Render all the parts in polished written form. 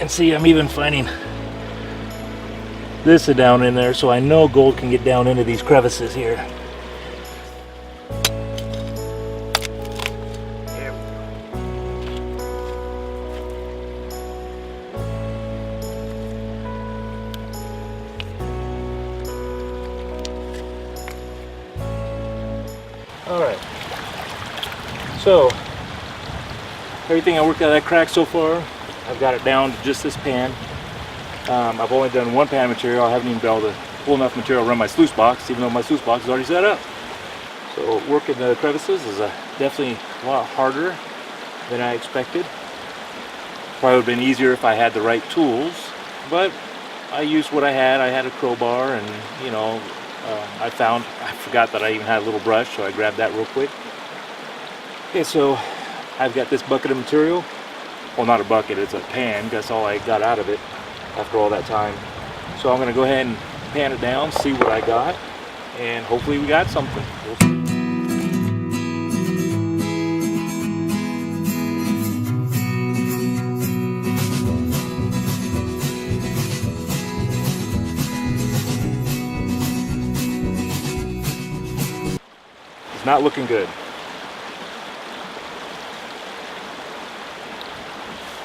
can see, I'm even finding this down in there, so I know gold can get down into these crevices here. Alright, so everything I worked out of that crack so far, I've got it down to just this pan. I've only done one pan material. I haven't even been able to pull enough material to run my sluice box, even though my sluice box is already set up. So working the crevices is definitely a lot harder than I expected. Probably would have been easier if I had the right tools, but I used what I had. I had a crowbar, and you know, I forgot that I even had a little brush, so I grabbed that real quick. Okay, so I've got this bucket of material. Well, not a bucket, it's a pan. That's all I got out of it after all that time. So I'm going to go ahead and pan it down, see what I got, and hopefully we got something. We'll see. It's not looking good.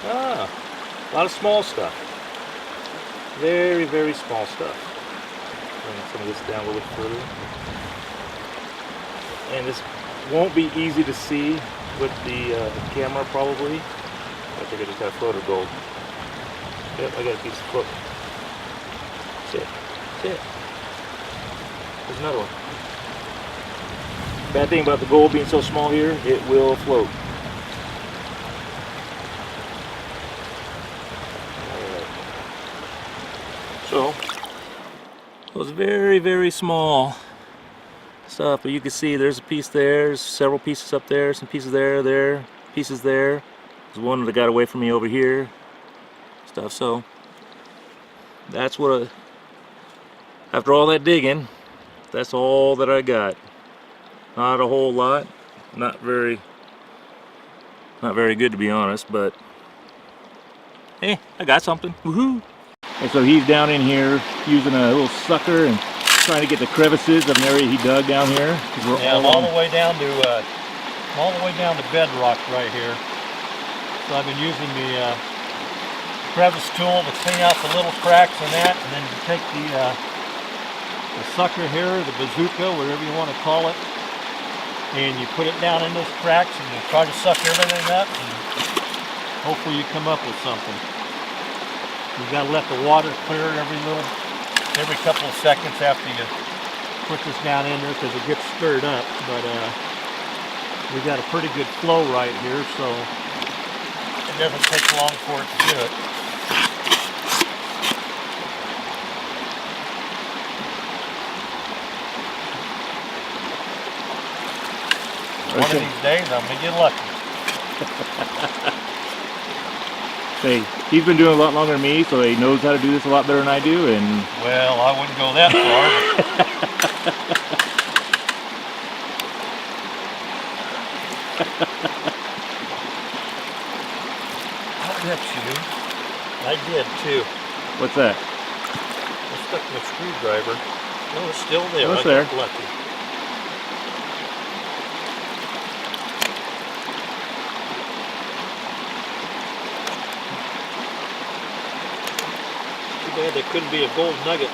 Ah, a lot of small stuff. Very, very small stuff. Bring some of this down a little further. And this won't be easy to see with the camera, probably. I think I just got a float of gold. Yep, I got a piece of float. That's it. That's it. There's another one. Bad thing about the gold being so small here, it will float. So, it was very, very small stuff, but you can see there's a piece there, there's several pieces up there, some pieces there, pieces there. There's one that got away from me over here, stuff. So, that's what, after all that digging, that's all that I got. Not a whole lot, not very good to be honest, but hey, I got something, woohoo! And so he's down in here using a little sucker and trying to get the crevices of an area he dug down here. Yeah, I'm all the way down to bedrock right here. So I've been using the crevice tool to clean out the little cracks in that, and then you take the sucker here, the bazooka, whatever you want to call it, and you put it down in those cracks and you try to suck everything up, and hopefully you come up with something. You've got to let the water clear every couple of seconds after you put this down in there, because it gets stirred up. But we got a pretty good flow right here, so it doesn't take long for it to do it. One of these days I'm gonna get lucky. Say, he's been doing a lot longer than me, so he knows how to do this a lot better than I do, and... Well, I wouldn't go that far. I bet you. I did too. What's that? I stuck my screwdriver. No, it's still there. Oh, it's there. I got lucky. Bad there couldn't be a gold nugget.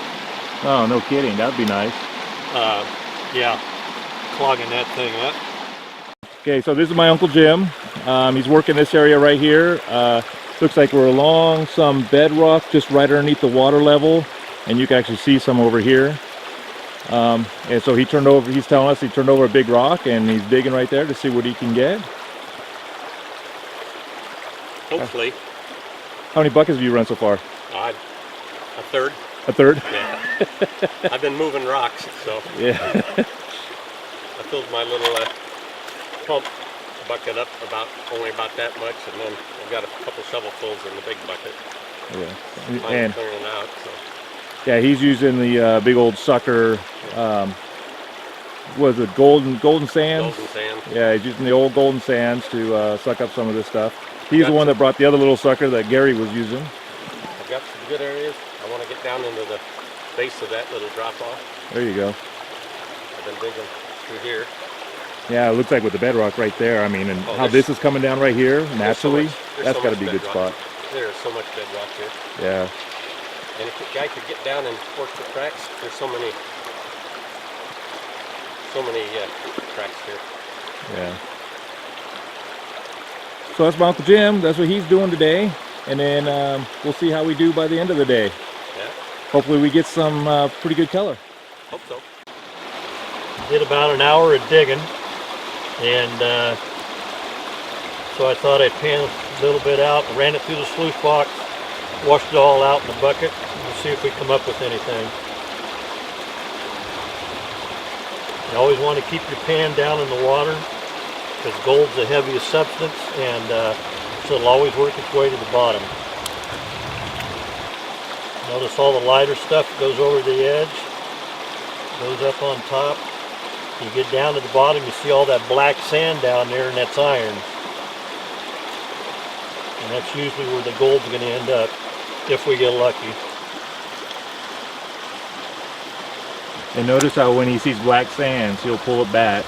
Oh, no kidding. That'd be nice. Yeah, clogging that thing up. Okay, so this is my Uncle Jim. He's working this area right here. Looks like we're along some bedrock just right underneath the water level, and you can actually see some over here. And so he's telling us he turned over a big rock, and he's digging right there to see what he can get. Hopefully. How many buckets have you run so far? A third. A third? Yeah. I've been moving rocks, so. Yeah. I filled my little pump bucket up only about that much, and then I've got a couple shovelfuls in the big bucket. Yeah. Mine's clearing out, so. Yeah, he's using the big old sucker. Was it golden sands? Golden sands. Yeah, he's using the old golden sands to suck up some of this stuff. He's the one that brought the other little sucker that Gary was using. good areas. I want to get down into the base of that little drop off. There you go. I've been digging through here. Yeah, it looks like with the bedrock right there. I mean, and Oh, how this is coming down right here naturally, that's so got to much be a good bedrock. spot. There's so much bedrock here. Yeah. And if a guy could get down and work the cracks, there's so many cracks here. Yeah. So that's about the gym. That's what he's doing today, and then we'll see how we do by the end of the day. Yeah. Hopefully we get some pretty good color. Hope so. Did about an hour of digging, and so I thought I'd pan a little bit out, ran it through the sluice box, washed it all out in the bucket, and see if we come up with anything. You always want to keep your pan down in the water, because gold's the heaviest substance, and so it'll always work its way to the bottom. Notice all the lighter stuff goes over the edge, goes up on top. You get down to the bottom, you see all that black sand down there, and that's iron. And that's usually where the gold's going to end up, if we get lucky. And notice how when he sees black sands, he'll pull it back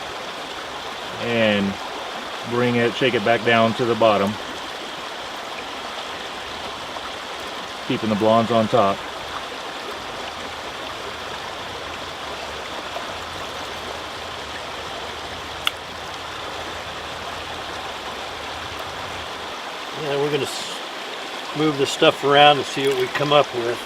and bring it, shake it back down to the bottom, keeping the blondes on top. Yeah, we're going to move this stuff around and see what we come up with.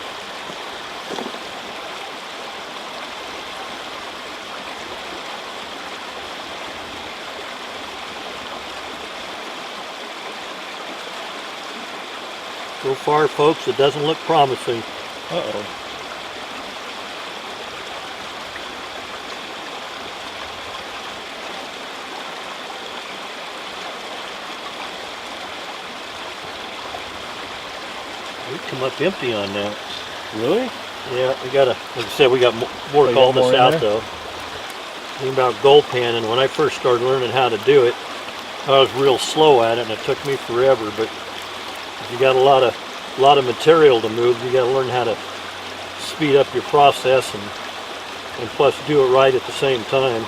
So far, folks, it doesn't look promising. Uh-oh. We come up empty on that. Really? Yeah, we gotta, like I said, we got more Oh, to you call got more this in out there? though. Thing about gold panning, when I first started learning how to do it, I was real slow at it and it took me forever, but if you got a lot of material to move, you gotta learn how to speed up your process and plus do it right at the same time.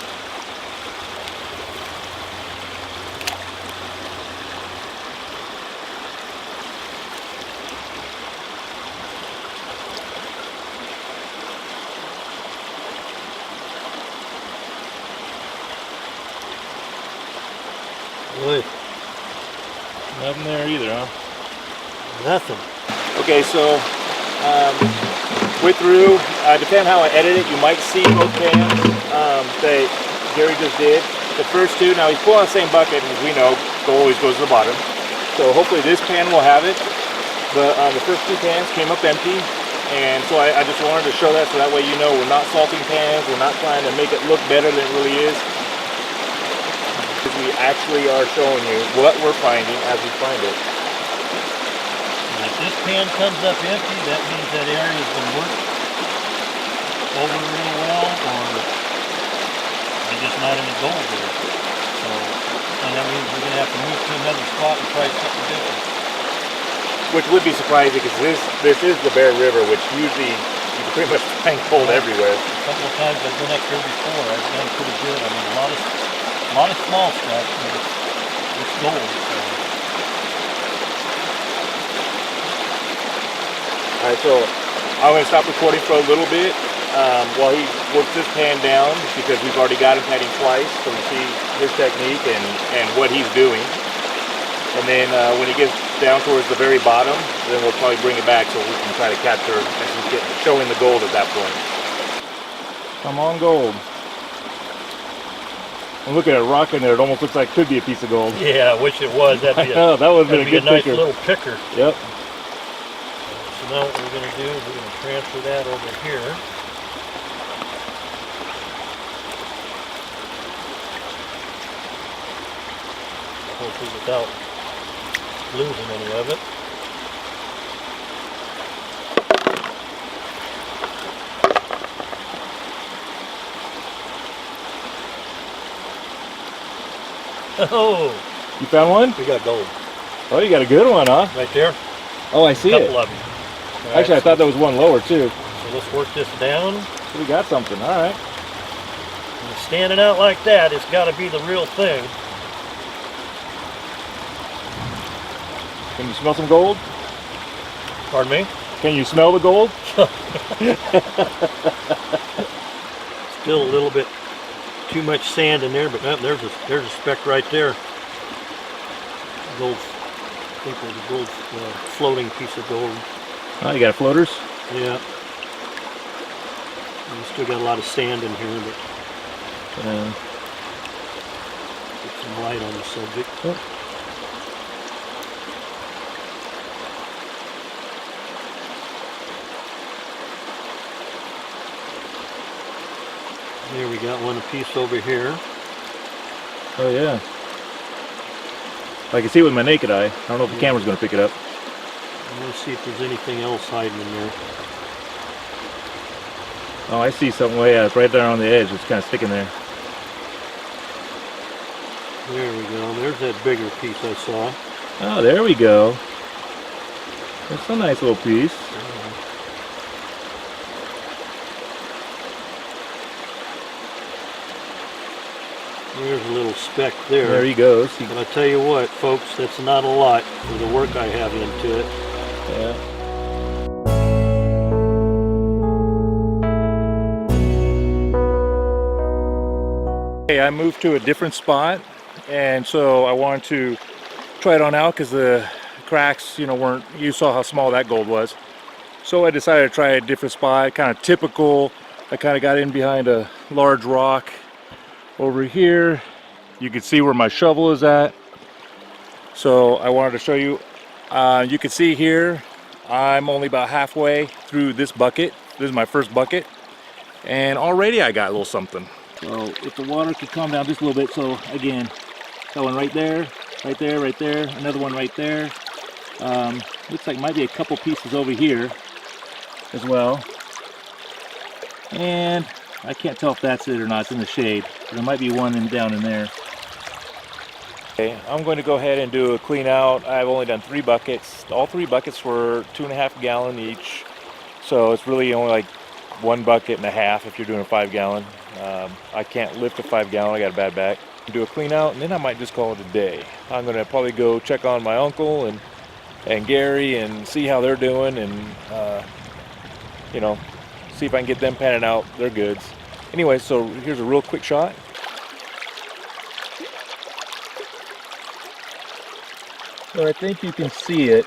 Really, Nothing there either, huh? nothing. Okay, so we're through. Depending how I edit it, you might see both pans that Gary just did. The first two, now he's pulling the same bucket, and as we know, gold always goes to the bottom. So hopefully this pan will have it. But the first two pans came up empty, and so I just wanted to show that so that way you know we're not salting pans, we're not trying to make it look better than it really is. We actually are showing you what we're finding as we find it. And if this pan comes up empty, that means that area's been worked over real well, or there's just not any gold there. So, and that means we're gonna have to move to another spot and try something different. Which would be surprising because this is the Bear River, which usually you can pretty much find gold everywhere. A couple of times I've been up here before, I've done pretty good. I mean, a lot of small stuff, but it's gold. So. Alright, so I'm going to stop recording for a little bit while he works this pan down because we've already got him panning twice, so we see his technique and what he's doing. And then when he gets down towards the very bottom, then we'll probably bring it back so we can try to capture as he's showing the gold at that point. Come on, gold. And look at it rocking there. It almost looks like it could be a piece of gold. Yeah, I wish it was. That'd be that would have been a good nice picture. little picker. Yep. So now what we're going to do is we're going to transfer that over here. Hopefully without losing any of it. Oh, You found one? we got gold Oh, you got a good one, huh? right there. Oh, I see A it. couple of them. Actually, I thought there was one lower too. So let's work this down. We got something. All right. And standing out like that, it's got to be the real thing. Can you smell some gold? Pardon me? Can you smell the gold? Still a little bit too much sand in there, but there's a speck right there. Gold, I think there's a gold floating piece of gold. Oh, you got floaters? Yeah. We still got a lot of sand in here, but get some light on the subject. Oh. There, we got one piece over here. Oh yeah. I can see it with my naked eye. I don't know if the camera's going to pick it up. I want to see if there's anything else hiding in there. Oh, I see something way out right there on the edge. It's kind of sticking there. There we go. There's that bigger piece I saw. Oh, there we go. That's a nice little piece. There's a little speck there. There he goes. But I tell you what, folks, that's not a lot for the work I have into it. Yeah. Hey, I moved to a different spot, and so I wanted to try it on out because the cracks, weren't. You saw how small that gold was. So I decided to try a different spot, kind of typical. I kind of got in behind a large rock. Over here, you can see where my shovel is at. So I wanted to show you. You can see here, I'm only about halfway through this bucket. This is my first bucket, and already I got a little something. So if the water could calm down just a little bit. So again, that one right there, right there, right there, another one right there. Looks like might be a couple pieces over here as well. And I can't tell if that's it or not. It's in the shade. There might be one down in there. Okay, I'm going to go ahead and do a clean out. I've only done 3 buckets. All 3 buckets were 2.5 gallon each. So it's really only like 1.5 buckets if you're doing a 5 gallon. I can't lift a 5 gallon. I got a bad back. Do a clean out, and then I might just call it a day. I'm going to probably go check on my uncle and Gary and see how they're doing, and see if I can get them panning out their goods. Anyway, so here's a real quick shot. So I think you can see it.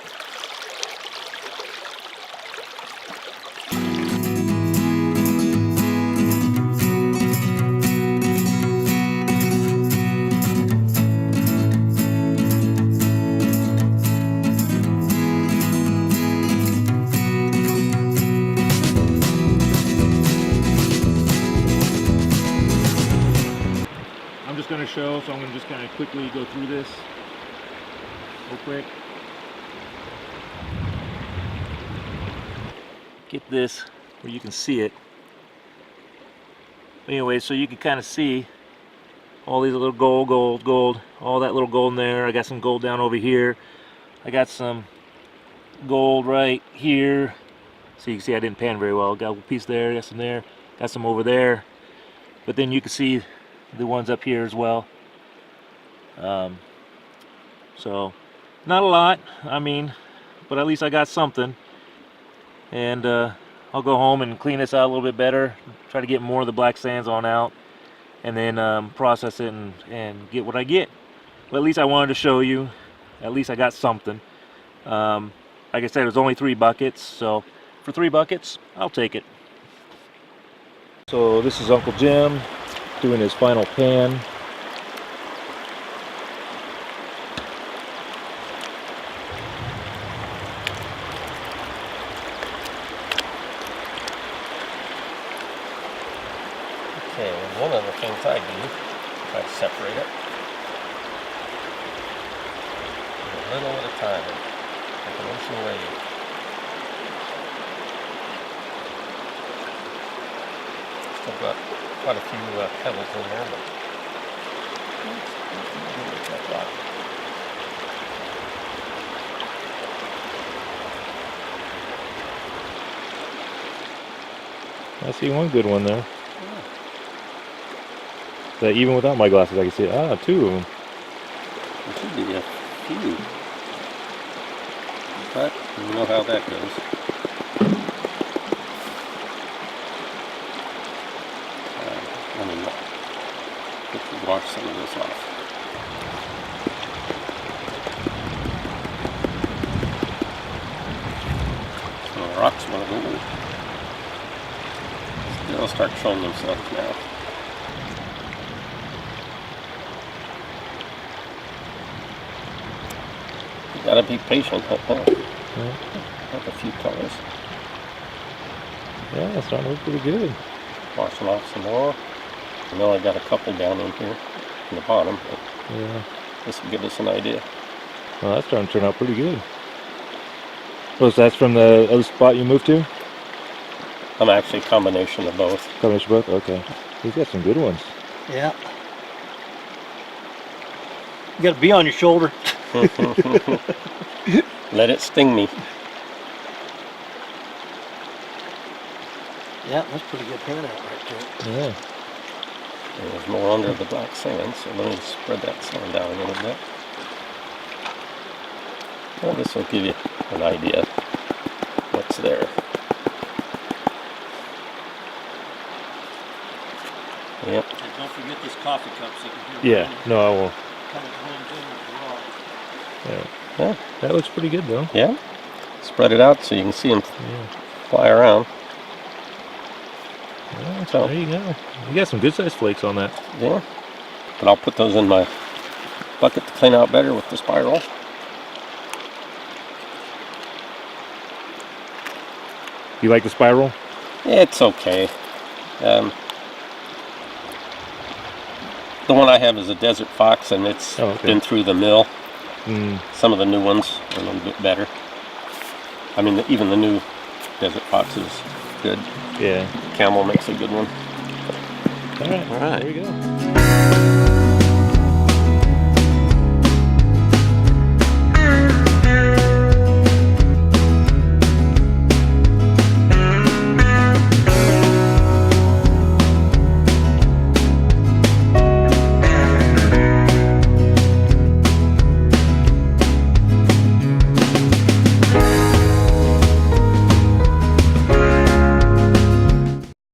I'm just going to show, so I'm going to just kind of quickly go through this real quick. Get this where you can see it. Anyway, so you can kind of see all these little gold, all that little gold in there. I got some gold down over here. I got some gold right here. So you can see I didn't pan very well. Got a piece there, got some there, got some over there. But then you can see the ones up here as well. So not a lot, but at least I got something. And I'll go home and clean this out a little bit better, try to get more of the black sands on out, and then process it and get what I get. But at least I wanted to show you, at least I got something. Like I said, it was only 3 buckets, so for 3 buckets, I'll take it. So this is Uncle Jim doing his final pan. Okay, well, one of the things I do, try to separate it a little at a time, like an ocean wave. Still got quite a few pebbles in there, but that's lot. I see one good one there. That even without my glasses, I can see it. Ah, 2 of them. There should be a few. But you know how that goes. Let me wash some of this off. So the rocks want to go. They'll start showing themselves now. You gotta be patient. Yeah. Have a few colors. Yeah, it's starting to look pretty good. Washing off some more. I know I got a couple down in here in the bottom, but Yeah. this will give us an idea. Well, that's starting to turn out pretty good. Oh, so that's from the other spot you moved to? I'm actually a combination of both. Combination of both? Okay. He's got some good ones. Yeah. You got a bee on your shoulder. Let it sting me. Yeah, that's pretty good pan out right there. Yeah. And there's more under the black sand, so let me spread that sand out a little bit. Well, this will give you an idea what's there. Yep. And don't forget this coffee cup so you can hear Yeah. No, I won't. kind of blends in with the rock. Yeah. Yeah. That looks pretty good though. Yeah. Spread it out so you can see them Yeah. fly around. Yeah, So- there you go. You got some good sized flakes on that. Yeah. But I'll put those in my bucket to clean out better with the spiral. You like the spiral? It's okay. The one I have is a Desert Fox, and it's Oh, okay. been through the mill. Mm. Some of the new ones are a little bit better. I mean, even the new Desert Fox is good. Yeah. Camel makes a good one. All right. All right. There you go.